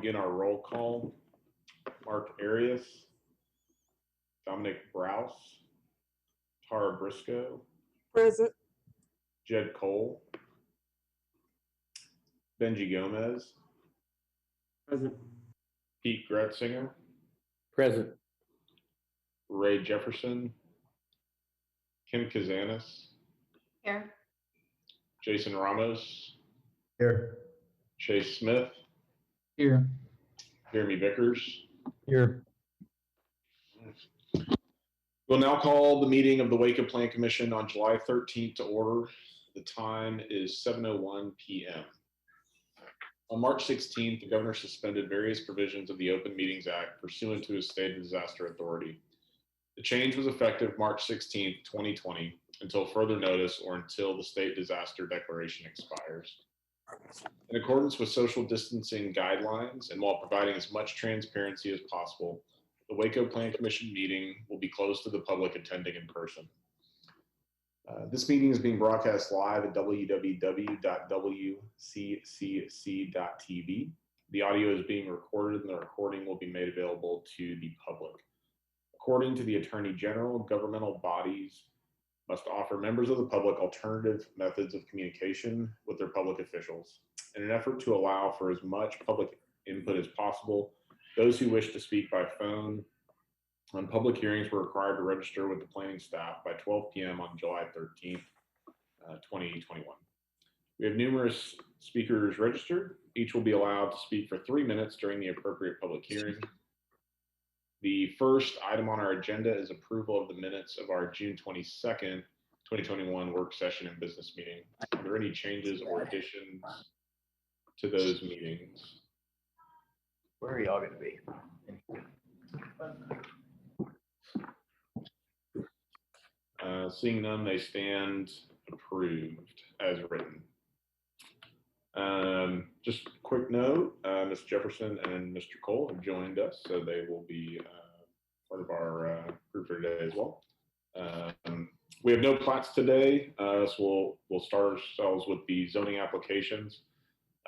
begin our roll call. Mark Arias, Dominic Browse, Tara Briscoe, Present. Jed Cole, Benji Gomez, Present. Pete Gretzinger, Present. Ray Jefferson, Kim Kazanis, Here. Jason Ramos, Here. Chase Smith, Here. Jeremy Vickers. Here. We'll now call the meeting of the Waco Plan Commission on July 13th to order. The time is 7:01 p.m. On March 16th, the governor suspended various provisions of the Open Meetings Act pursuant to his state of disaster authority. The change was effective March 16th, 2020, until further notice or until the state disaster declaration expires. In accordance with social distancing guidelines and while providing as much transparency as possible, the Waco Plan Commission meeting will be closed to the public attending in person. This meeting is being broadcast live at www.wccc.tv. The audio is being recorded and the recording will be made available to the public. According to the Attorney General, governmental bodies must offer members of the public alternative methods of communication with their public officials. In an effort to allow for as much public input as possible, those who wish to speak by phone on public hearings were required to register with the planning staff by 12 p.m. on July 13th, 2021. We have numerous speakers registered. Each will be allowed to speak for 3 minutes during the appropriate public hearing. The first item on our agenda is approval of the minutes of our June 22nd, 2021 work session and business meeting. Are there any changes or additions to those meetings? Where are y'all going to be? Seeing none, they stand approved as written. Just a quick note, Ms. Jefferson and Mr. Cole have joined us, so they will be part of our group for today as well. We have no plats today, so we'll start ourselves with the zoning applications.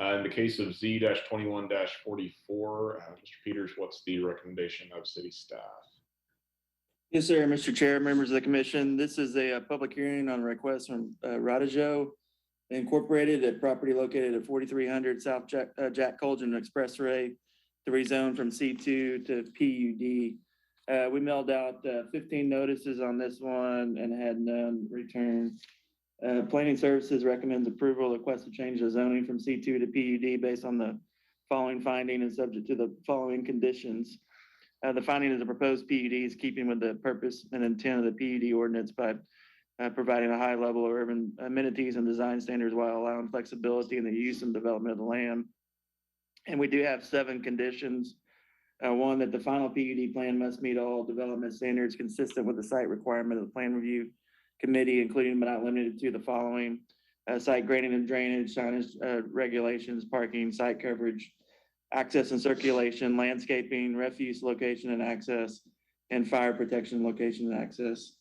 In the case of Z-21-44, Mr. Peters, what's the recommendation of city staff? Yes, sir, Mr. Chair, members of the commission. This is a public hearing on a request from Radajo Incorporated at property located at 4300 South Jack Colgan Expressway to rezone from C2 to PUD. We mailed out 15 notices on this one and had none returned. Planning Services recommends approval of the request to change the zoning from C2 to PUD based on the following finding and subject to the following conditions. The finding of the proposed PUD is keeping with the purpose and intent of the PUD ordinance by providing a high level of urban amenities and design standards while allowing flexibility in the use and development of the land. And we do have 7 conditions. One, that the final PUD plan must meet all development standards consistent with the site requirement of the plan review committee, including but not limited to the following: site grading and drainage, signage regulations, parking, site coverage, access and circulation, landscaping, refuse location and access, and fire protection location and access.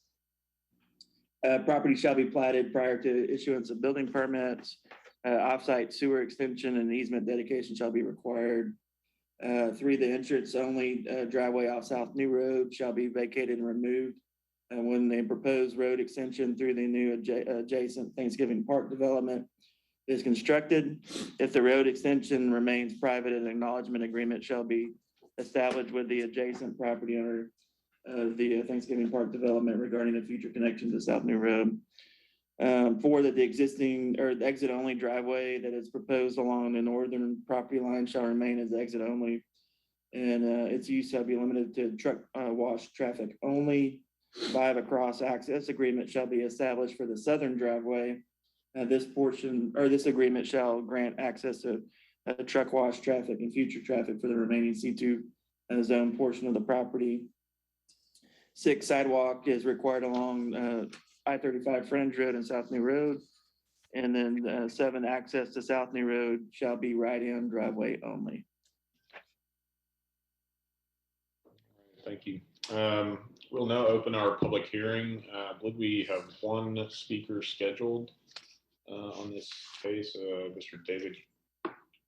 Property shall be platted prior to issuance of building permits. Offsite sewer extension and easement dedication shall be required. 3, the entrance only driveway off South New Road shall be vacated and removed when the proposed road extension through the new adjacent Thanksgiving Park development is constructed. If the road extension remains private, an acknowledgement agreement shall be established with the adjacent property owner of the Thanksgiving Park development regarding a future connection to South New Road. 4, that the existing or the exit only driveway that is proposed along the northern property line shall remain as exit only, and its use shall be limited to truck wash traffic only. 5, a cross access agreement shall be established for the southern driveway. This portion or this agreement shall grant access to truck wash traffic and future traffic for the remaining C2 zone portion of the property. 6, sidewalk is required along I-35 Fringe Road and South New Road. And then 7, access to South New Road shall be right-in driveway only. Thank you. We'll now open our public hearing. I believe we have 1 speaker scheduled on this case, Mr. David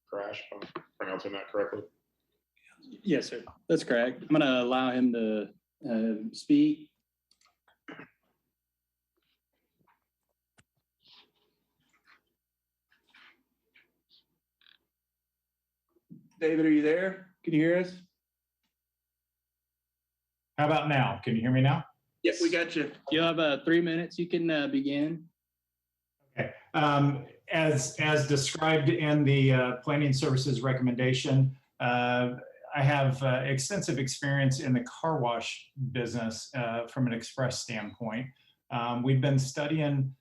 Crash, if I'm pronouncing that correctly. Yes, sir. That's correct. I'm going to allow him to speak. David, are you there? Can you hear us? How about now? Can you hear me now? Yep, we got you. You'll have 3 minutes. You can begin. Okay. As described in the Planning Services recommendation, I have extensive experience in the car wash business from an express standpoint. We've been studying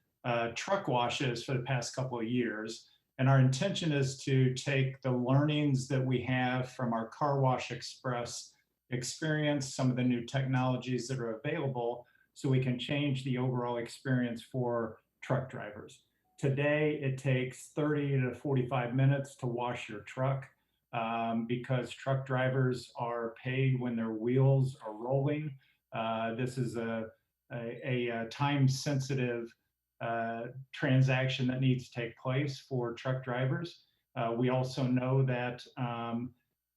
truck washes for the past couple of years, and our intention is to take the learnings that we have from our car wash express experience, some of the new technologies that are available, so we can change the overall experience for truck drivers. Today, it takes 30 to 45 minutes to wash your truck because truck drivers are paid when their wheels are rolling. This is a time-sensitive transaction that needs to take place for truck drivers. We also know that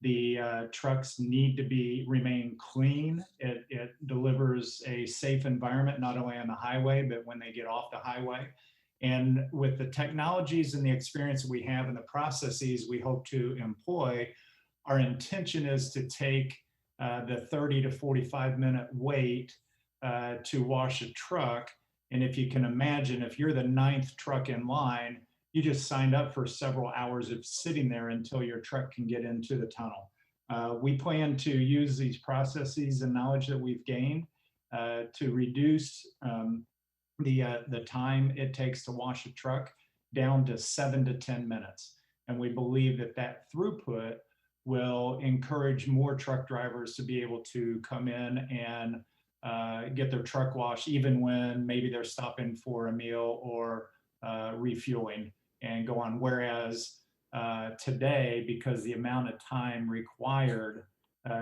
the trucks need to remain clean. It delivers a safe environment, not only on the highway, but when they get off the highway. And with the technologies and the experience we have and the processes we hope to employ, our intention is to take the 30 to 45 minute wait to wash a truck. And if you can imagine, if you're the 9th truck in line, you just signed up for several hours of sitting there until your truck can get into the tunnel. We plan to use these processes and knowledge that we've gained to reduce the time it takes to wash a truck down to 7 to 10 minutes. And we believe that that throughput will encourage more truck drivers to be able to come in and get their truck washed, even when maybe they're stopping for a meal or refueling and go on. Whereas today, because the amount of time required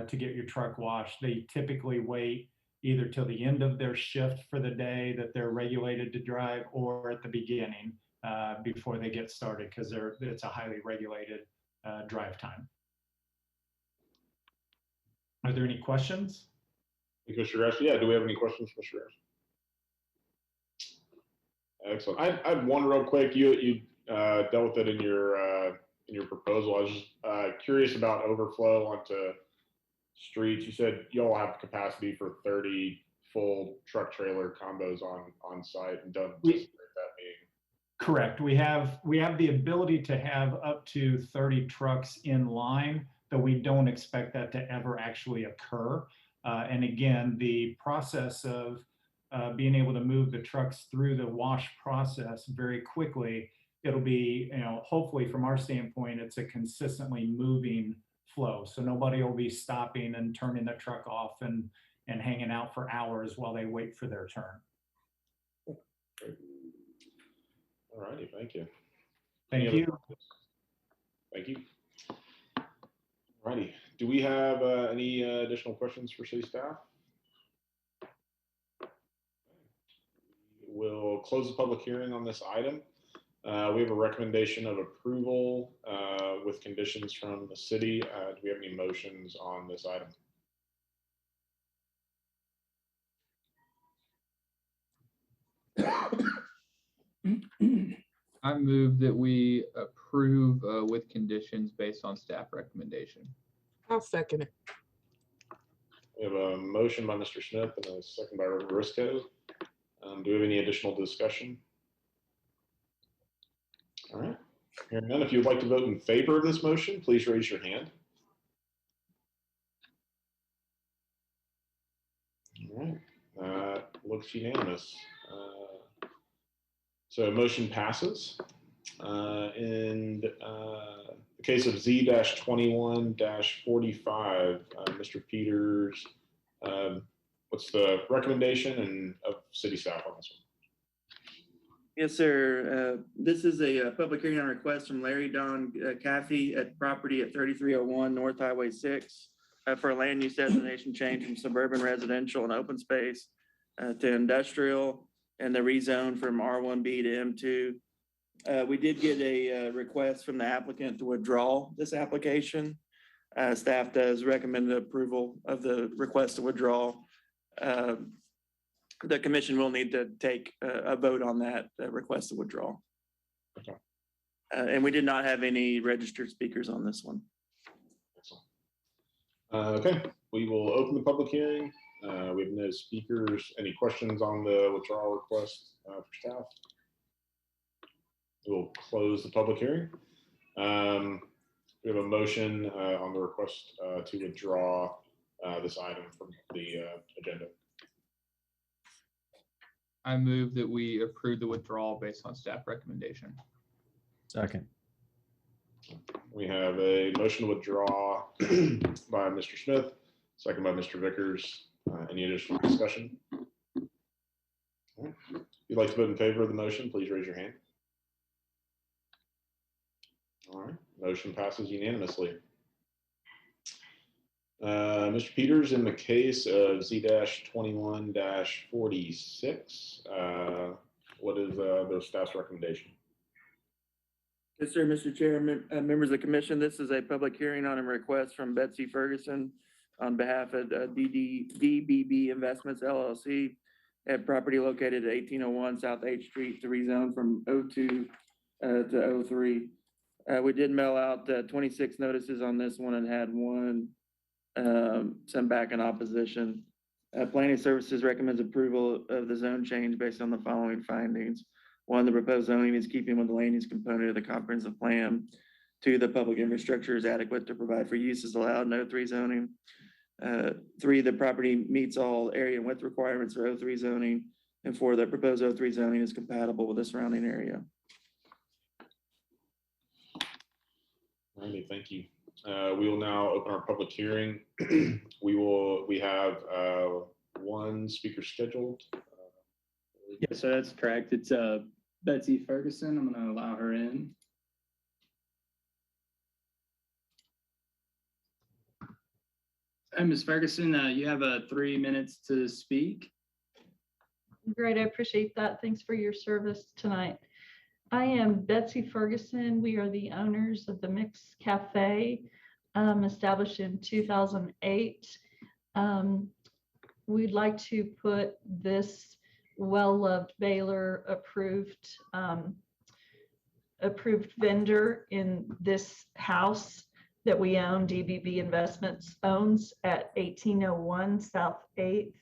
to get your truck washed, they typically wait either till the end of their shift for the day that they're regulated to drive, or at the beginning before they get started, because it's a highly regulated drive time. Are there any questions? Mr. Gress, yeah, do we have any questions for Mr. Gress? Excellent. I have one real quick. You dealt with it in your proposal. I was just curious about overflow onto streets. You said you all have capacity for 30 full truck trailer combos on site, and don't anticipate that being. Correct. We have the ability to have up to 30 trucks in line, but we don't expect that to ever actually occur. And again, the process of being able to move the trucks through the wash process very quickly, it'll be, hopefully from our standpoint, it's a consistently moving flow. So nobody will be stopping and turning the truck off and hanging out for hours while they wait for their turn. All righty, thank you. Thank you. Thank you. All righty. Do we have any additional questions for city staff? We'll close the public hearing on this item. We have a recommendation of approval with conditions from the city. Do we have any motions on this item? I move that we approve with conditions based on staff recommendation. I'll second it. We have a motion by Mr. Smith and a second by Reverend Briscoe. Do we have any additional discussion? All right. Hearing none, if you would like to vote in favor of this motion, please raise your hand. All right. Looks unanimous. So motion passes. In the case of Z-21-45, Mr. Peters, what's the recommendation of city staff on this one? Yes, sir. This is a public hearing on request from Larry Don Caffey at property at 3301 North Highway 6 for a land use designation change from suburban residential and open space to industrial, and the rezone from R1B to M2. We did get a request from the applicant to withdraw this application. Staff does recommend the approval of the request to withdraw. The commission will need to take a vote on that request to withdraw. Okay. And we did not have any registered speakers on this one. Okay, we will open the public hearing. We have no speakers. Any questions on the withdrawal request for staff? We'll close the public hearing. We have a motion on the request to withdraw this item from the agenda. I move that we approve the withdrawal based on staff recommendation. Second. We have a motion to withdraw by Mr. Smith, second by Mr. Vickers. Any additional discussion? All right. If you'd like to vote in favor of the motion, please raise your hand. All right, motion passes unanimously. Mr. Peters, in the case of Z-21-46, what is the staff's recommendation? Yes, sir, Mr. Chair, members of the commission, this is a public hearing on a request from Betsy Ferguson on behalf of DBB Investments LLC at property located at 1801 South H Street to rezone from O2 to O3. We did mail out 26 notices on this one and had one sent back in opposition. Planning Services recommends approval of the zone change based on the following findings. One, the proposed zoning is keeping with the land use component of the comprehensive plan. Two, the public infrastructure is adequate to provide for uses allowed in O3 zoning. Three, the property meets all area and width requirements for O3 zoning. And four, the proposed O3 zoning is compatible with the surrounding area. Alrighty, thank you. We will now open our public hearing. We have one speaker scheduled. Yes, sir, that's correct. It's Betsy Ferguson. I'm going to allow her in. Ms. Ferguson, you have 3 minutes to speak. Great, I appreciate that. Thanks for your service tonight. I am Betsy Ferguson. We are the owners of the Mix Cafe, established in 2008. We'd like to put this well-loved Baylor approved vendor in this house that we own. DBB Investments owns at 1801 South 8th.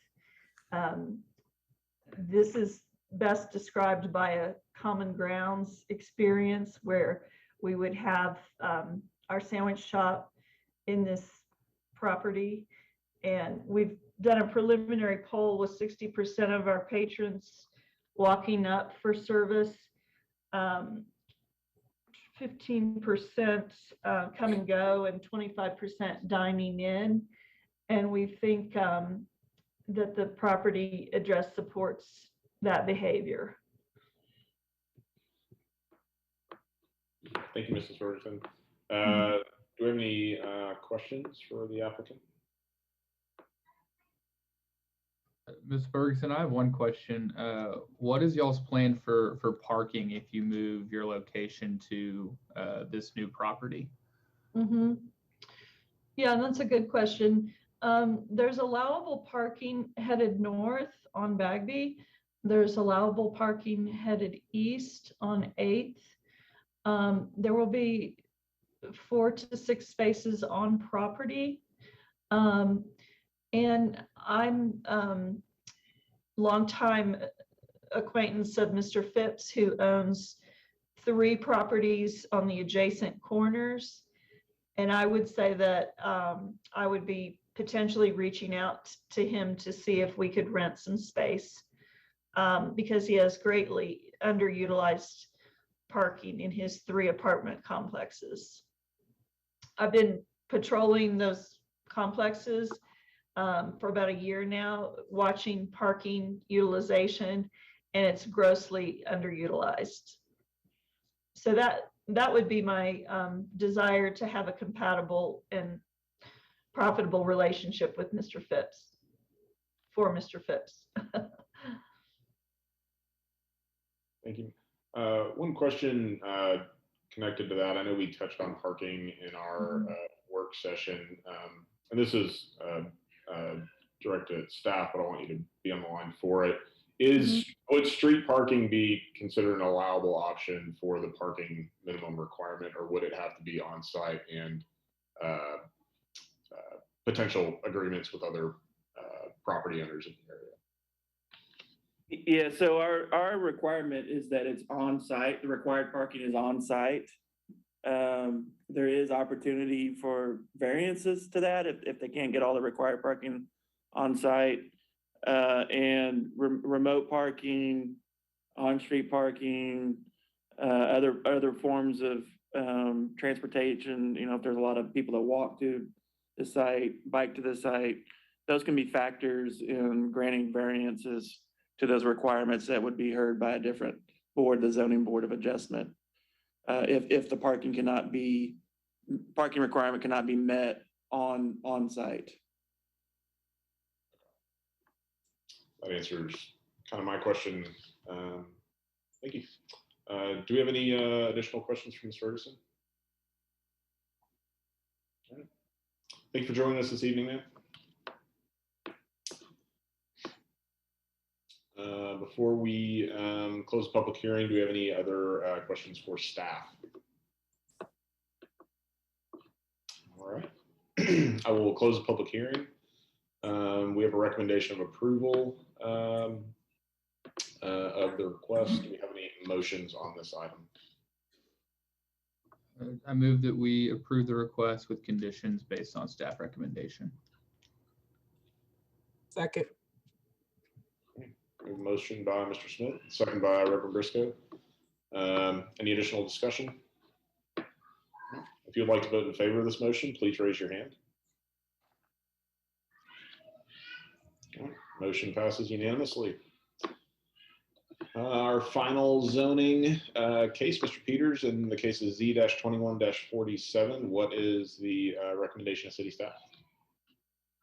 This is best described by a common grounds experience where we would have our sandwich shop in this property. And we've done a preliminary poll with 60% of our patrons walking up for service, 15% come and go, and 25% dining in. And we think that the property address supports that behavior. Thank you, Mrs. Ferguson. Do we have any questions for the applicant? Ms. Ferguson, I have one question. What is y'all's plan for parking if you move your location to this new property? Yeah, that's a good question. There's allowable parking headed north on Bagby. There's allowable parking headed east on 8th. There will be 4 to 6 spaces on property. And I'm longtime acquaintance of Mr. Phipps, who owns 3 properties on the adjacent corners. And I would say that I would be potentially reaching out to him to see if we could rent some space because he has greatly underutilized parking in his 3 apartment complexes. I've been patrolling those complexes for about a year now, watching parking utilization, and it's grossly underutilized. So that would be my desire, to have a compatible and profitable relationship with Mr. Phipps, for Mr. Phipps. Thank you. One question connected to that. I know we touched on parking in our work session, and this is directed at staff, but I want you to be on the line for it. Would street parking be considered an allowable option for the parking minimum requirement, or would it have to be on site and potential agreements with other property owners in the area? Yeah, so our requirement is that it's on site. The required parking is on site. There is opportunity for variances to that if they can't get all the required parking on site. And remote parking, on-street parking, other forms of transportation. You know, if there's a lot of people that walk to the site, bike to the site, those can be factors in granting variances to those requirements that would be heard by a different board, the zoning board of adjustment. If the parking requirement cannot be met on site. That answers kind of my question. Thank you. Do we have any additional questions from Ms. Ferguson? All right. Thank you for joining us this evening, ma'am. Before we close the public hearing, do we have any other questions for staff? All right. I will close the public hearing. We have a recommendation of approval of the request. Do we have any motions on this item? I move that we approve the request with conditions based on staff recommendation. Second. We have a motion by Mr. Smith, second by Reverend Briscoe. Any additional discussion? If you'd like to vote in favor of this motion, please raise your hand. Motion passes unanimously. Our final zoning case, Mr. Peters, in the case of Z-21-47, what is the recommendation of city staff?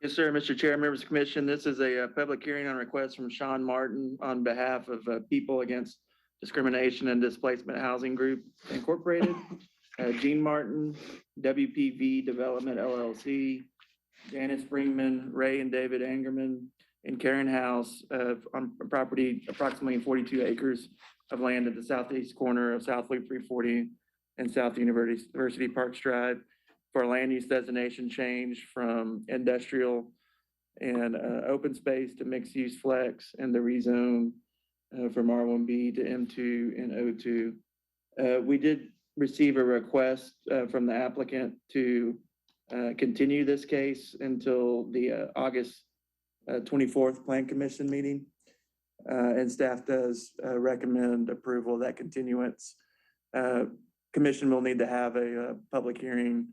Yes, sir, Mr. Chair, members of the commission, this is a public hearing on request from Sean Martin on behalf of People Against Discrimination and Displacement Housing Group Incorporated, Gene Martin, WPV Development LLC, Janice Springman, Ray and David Angerman, and Karen House on property approximately 42 acres of land at the southeast corner of South Loop 340 and South University Parks Drive for a land use designation change from industrial and open space to mixed use flex, and the rezone from R1B to M2 and O2. We did receive a request from the applicant to continue this case until the August 24th Plan Commission meeting. And staff does recommend approval of that continuance. Commission will need to have a public hearing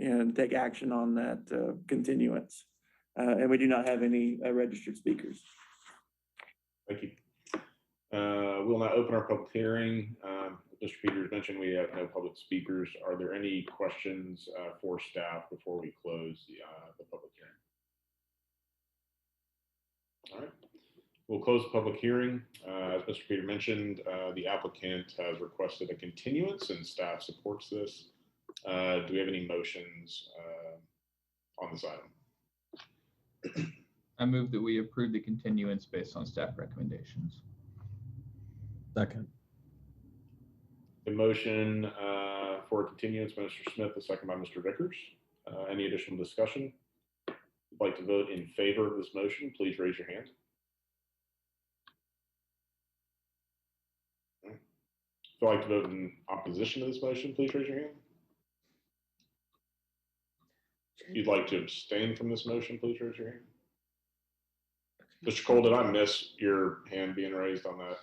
and take action on that continuance. And we do not have any registered speakers. Thank you. We'll now open our public hearing. Mr. Peters mentioned we have no public speakers. Are there any questions for staff before we close the public hearing? All right. We'll close the public hearing. As Mr. Peters mentioned, the applicant has requested a continuance and staff supports this. Do we have any motions on this item? I move that we approve the continuance based on staff recommendations. Second. The motion for continuance by Mr. Smith, the second by Mr. Vickers. Any additional discussion? If you'd like to vote in favor of this motion, please raise your hand. If you'd like to vote in opposition to this motion, please raise your hand. If you'd like to abstain from this motion, please raise your hand. Mr. Cole, did I miss your hand being raised on that?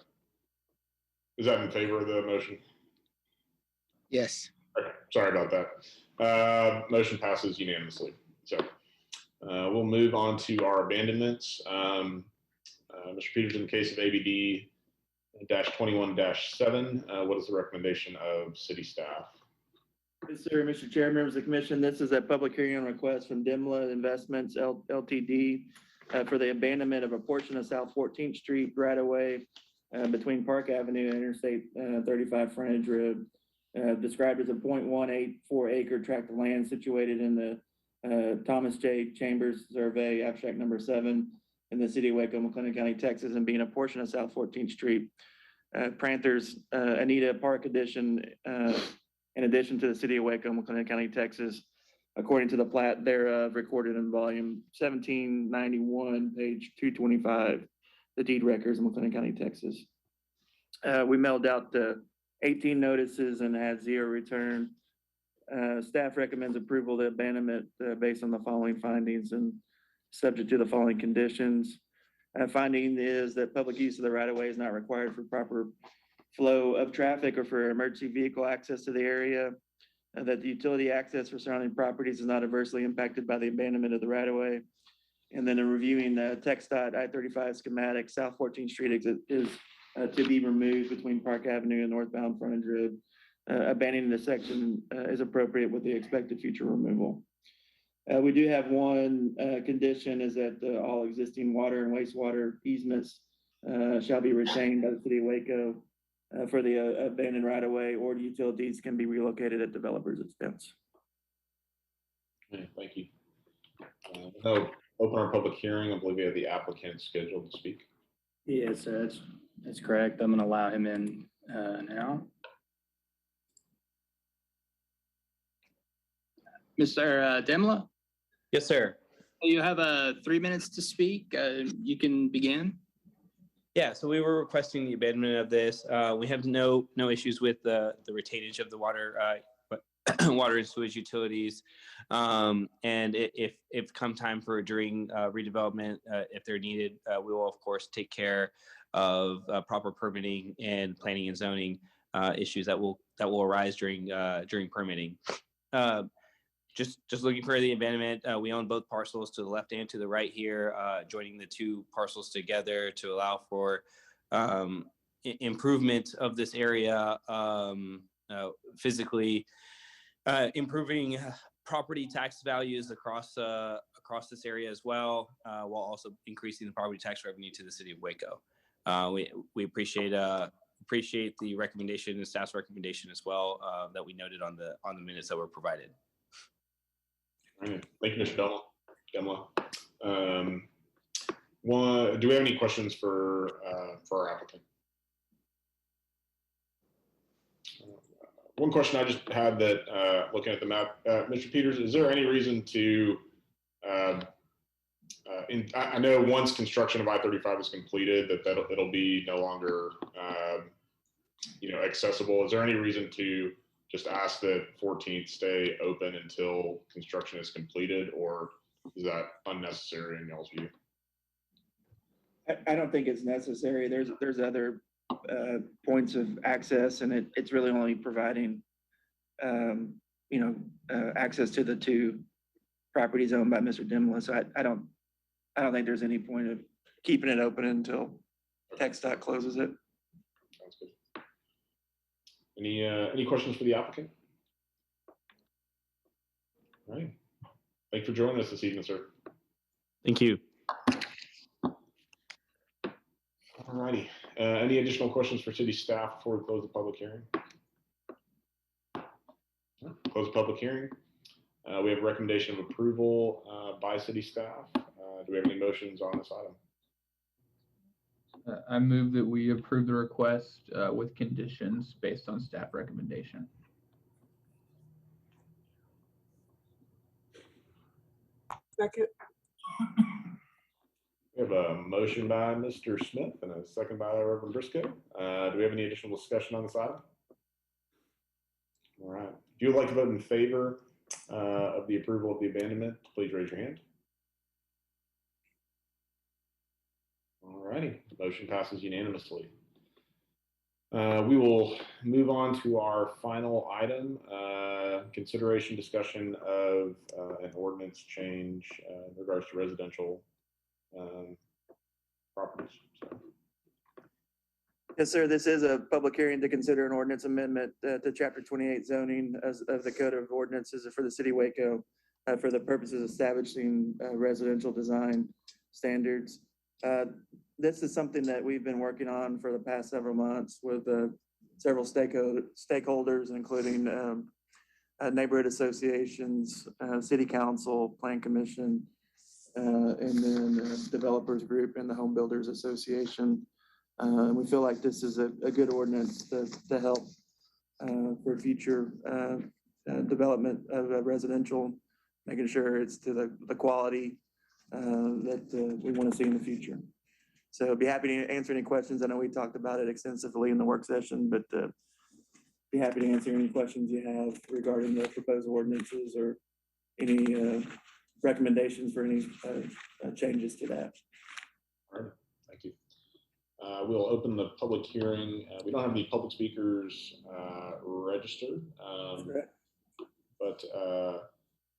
Is that in favor of the motion? Yes. Okay, sorry about that. Motion passes unanimously. So we'll move on to our abandonments. Mr. Peters, in the case of ABD -21-7, what is the recommendation of city staff? Yes, sir, Mr. Chair, members of the commission, this is a public hearing on request from Dimla Investments Ltd. For the abandonment of a portion of South 14th Street right away between Park Avenue and Interstate 35 frontage road. described as a 0.184 acre tract of land situated in the Thomas J. Chambers Survey, abstract number 7, in the city of Waco, McLennan County, Texas, and being a portion of South 14th Street. Pranthers Anita Park Addition, in addition to the city of Waco, McLennan County, Texas, according to the plat thereof recorded in volume 1791, page 225, the deed records in McLennan County, Texas. We mailed out 18 notices and had 0 return. Staff recommends approval of the abandonment based on the following findings and subject to the following conditions. Finding is that public use of the right-of-way is not required for proper flow of traffic or for emergency vehicle access to the area. That the utility access for surrounding properties is not adversely impacted by the abandonment of the right-of-way. And then in reviewing the TxDOT I-35 schematic, South 14th Street is to be removed between Park Avenue and northbound frontage road. Abandoning the section is appropriate with the expected future removal. We do have one condition, is that all existing water and wastewater easements shall be retained by the city of Waco for the abandoned right-of-way, or the utilities can be relocated at developers' expense. Okay, thank you. No, open our public hearing. I believe we have the applicant scheduled to speak. Yes, sir, that's correct. I'm gonna allow him in now. Mr. Demla, Yes, sir. you have 3 minutes to speak. You can begin. Yeah, so we were requesting the abandonment of this. We have no issues with the retainage of the water water and sewage utilities. And if come time for during redevelopment, if they're needed, we will of course take care of proper permitting and planning and zoning issues that will arise during permitting. Just looking for the abandonment. We own both parcels to the left and to the right here, joining the 2 parcels together to allow for improvement of this area physically, improving property tax values across this area as well, while also increasing the property tax revenue to the city of Waco. We appreciate the recommendation and staff's recommendation as well that we noted on the minutes that were provided. All right. Thank you, Mr. Demla. Do we have any questions for our applicant? One question I just had that looking at the map, Mr. Peters, is there any reason to, I know once construction of I-35 is completed, it'll be no longer, accessible. Is there any reason to just ask that 14th stay open until construction is completed, or is that unnecessary in y'all's view? I don't think it's necessary. There's other points of access, and it's really only providing, access to the 2 properties owned by Mr. Demla. So I don't think there's any point of keeping it open until TxDOT closes it. Sounds good. Any questions for the applicant? All right. Thank you for joining us this evening, sir. Thank you. All righty. Any additional questions for city staff before we close the public hearing? Close the public hearing. We have a recommendation of approval by city staff. Do we have any motions on this item? I move that we approve the request with conditions based on staff recommendation. Second. We have a motion by Mr. Smith and a second by Reverend Briscoe. Do we have any additional discussion on this item? All right. If you would like to vote in favor of the approval of the abandonment, please raise your hand. All righty. The motion passes unanimously. We will move on to our final item, consideration discussion of an ordinance change in regards to residential properties. So. Yes, sir. This is a public hearing to consider an ordinance amendment to Chapter 28 zoning of the Code of Ordinances for the City of Waco for the purposes of establishing residential design standards. This is something that we've been working on for the past several months with several stakeholders, including neighborhood associations, city council, plan commission, and then developers group and the home builders association. We feel like this is a good ordinance to help for future development of residential, making sure it's to the quality that we want to see in the future. So I'd be happy to answer any questions. I know we talked about it extensively in the work session, but be happy to answer any questions you have regarding the proposed ordinances or any recommendations for any changes to that. All right, thank you. We'll open the public hearing. We don't have any public speakers registered, but do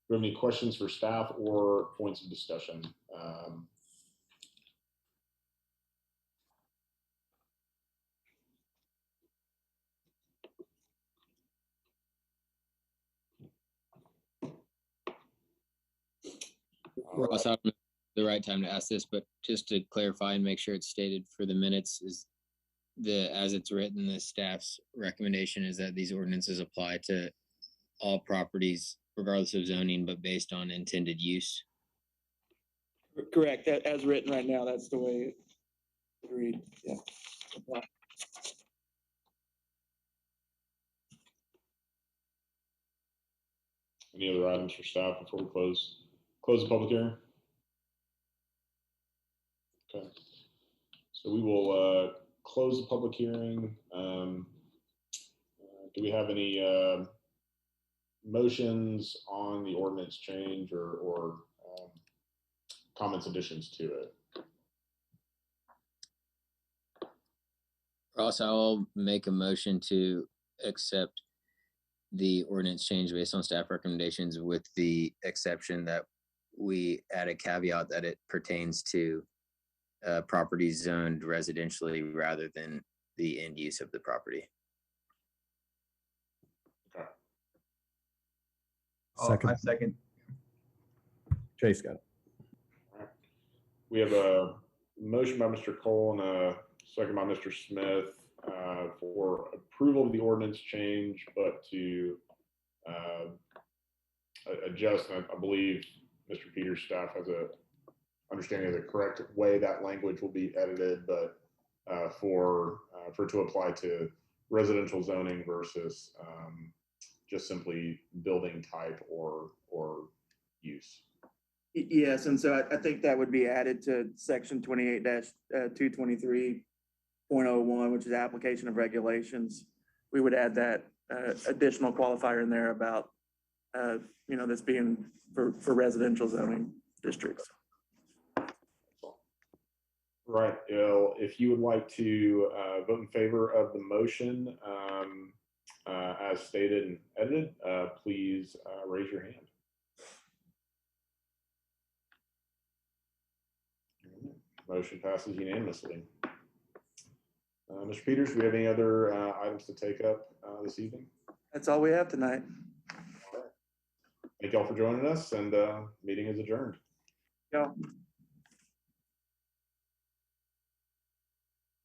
you have any questions for staff or points of discussion? Ross, I don't know the right time to ask this, but just to clarify and make sure it's stated for the minutes, is as it's written, the staff's recommendation is that these ordinances apply to all properties regardless of zoning, but based on intended use. Correct. As written right now, that's the way it reads. Yeah. Any other items for staff before we close the public hearing? Okay, so we will close the public hearing. Do we have any motions on the ordinance change or comments, additions to it? Ross, I'll make a motion to accept the ordinance change based on staff recommendations, with the exception that we add a caveat that it pertains to properties zoned residentially rather than the end use of the property. Okay. I second. Chase got it. All right. We have a motion by Mr. Cole and a second by Mr. Smith for approval of the ordinance change, but to adjust. And I believe Mr. Peters' staff has a understanding of the correct way that language will be edited, but for to apply to residential zoning versus just simply building type or use. Yes, and so I think that would be added to section 28-223.01, which is application of regulations. We would add that additional qualifier in there about this being for residential zoning districts. Right. If you would like to vote in favor of the motion as stated and edited, please raise your hand. Motion passes unanimously. Mr. Peters, do we have any other items to take up this evening? That's all we have tonight. All right. Thank y'all for joining us, and meeting is adjourned. Yeah.